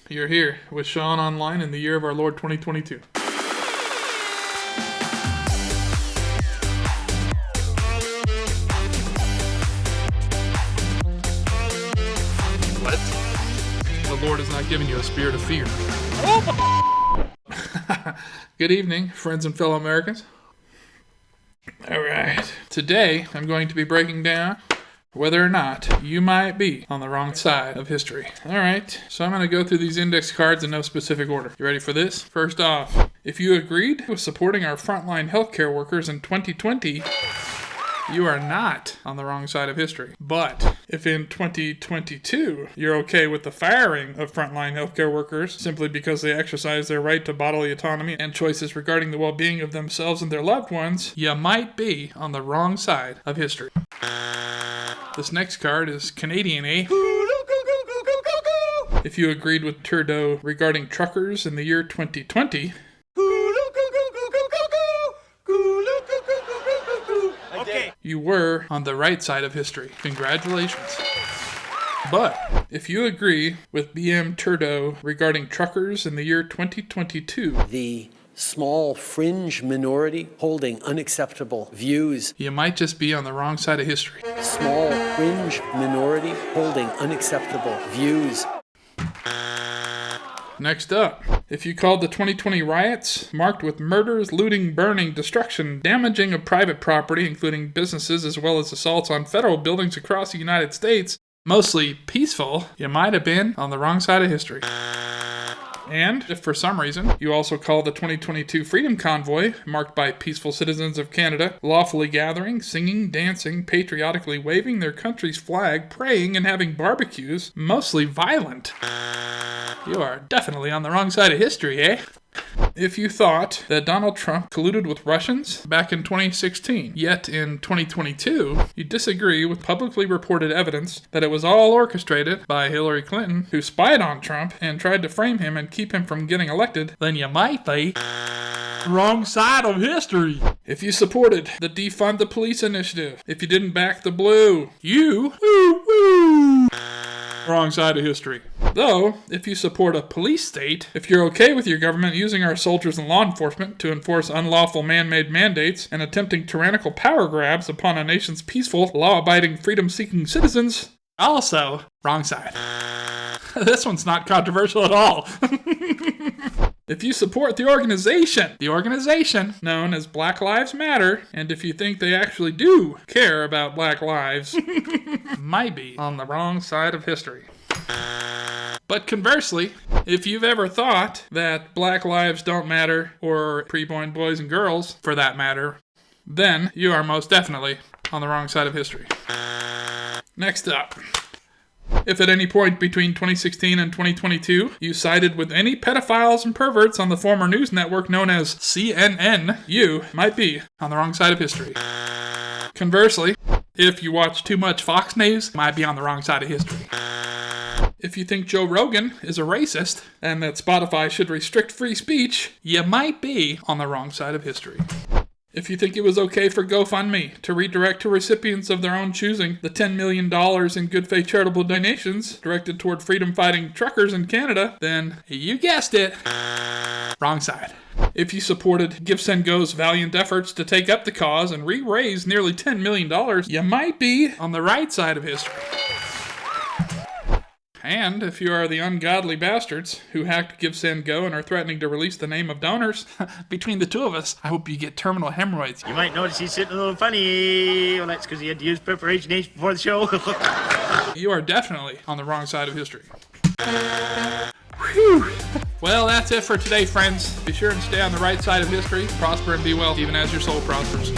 You're here with Sean Online in the year of our Lord 2022. What? The Lord has not given you a spirit of fear. Good evening, friends and fellow Americans. Alright, today I'm going to be breaking down whether or not you might be on the wrong side of history. Alright, so I'm going to go through these index cards in no specific order. You ready for this? First off, if you agreed with supporting our frontline healthcare workers in 2020, you are not on the wrong side of history. But if in 2022 you're okay with the firing of frontline healthcare workers simply because they exercise their right to bodily autonomy and choices regarding the well-being of themselves and their loved ones, you might be on the wrong side of history. This next card is Canadian, eh? If you agreed with Trudeau regarding truckers in the year 2020, you were on the right side of history. Congratulations. But if you agree with BM Trudeau regarding truckers in the year 2022, the small fringe minority holding unacceptable views, you might just be on the wrong side of history. Small fringe minority holding unacceptable views. Next up, if you called the 2020 riots, marked with murders, looting, burning, destruction, damaging of private property, including businesses, as well as assaults on federal buildings across the United States, mostly peaceful, you might have been on the wrong side of history. And if for some reason you also call the 2022 Freedom Convoy, marked by peaceful citizens of Canada, lawfully gathering, singing, dancing, patriotically waving their country's flag, praying, and having barbecues, mostly violent, you are definitely on the wrong side of history, eh? If you thought that Donald Trump colluded with Russians back in 2016, yet in 2022, you disagree with publicly reported evidence that it was all orchestrated by Hillary Clinton, who spied on Trump and tried to frame him and keep him from getting elected, then you might be wrong side of history. If you supported the Defund the Police initiative, if you didn't back the blue, wrong side of history. Though, if you support a police state, if you're okay with your government using our soldiers and law enforcement to enforce unlawful man-made mandates and attempting tyrannical power grabs upon a nation's peaceful, law-abiding, freedom-seeking citizens, also, wrong side. This one's not controversial at all. If you support the organization known as Black Lives Matter, and if you think they actually do care about black lives, might be on the wrong side of history. But conversely, if you've ever thought that black lives don't matter, or preborn boys and girls, for that matter, then you are most definitely on the wrong side of history. Next up. If at any point between 2016 and 2022 you sided with any pedophiles and perverts on the former news network known as CNN, you might be on the wrong side of history. Conversely, if you watch too much Fox News, you might be on the wrong side of history. If you think Joe Rogan is a racist and that Spotify should restrict free speech, you might be on the wrong side of history. If you think it was okay for GoFundMe to redirect to recipients of their own choosing the $10 million in good faith charitable donations directed toward freedom-fighting truckers in Canada, then you guessed it, wrong side. If you supported GiveSendGo's valiant efforts to take up the cause and re-raise nearly $10 million, you might be on the right side of history. And if you are the ungodly bastards who hacked GiveSendGo and are threatening to release the name of donors, between the two of us, I hope you get terminal hemorrhoids. You might notice he's sitting a little funny. Well, that's because he had to use Preparation H before the show. You are definitely on the wrong side of history. Whew. Well, that's it for today, friends. Be sure and stay on the right side of history. Prosper and be well, even as your soul prospers.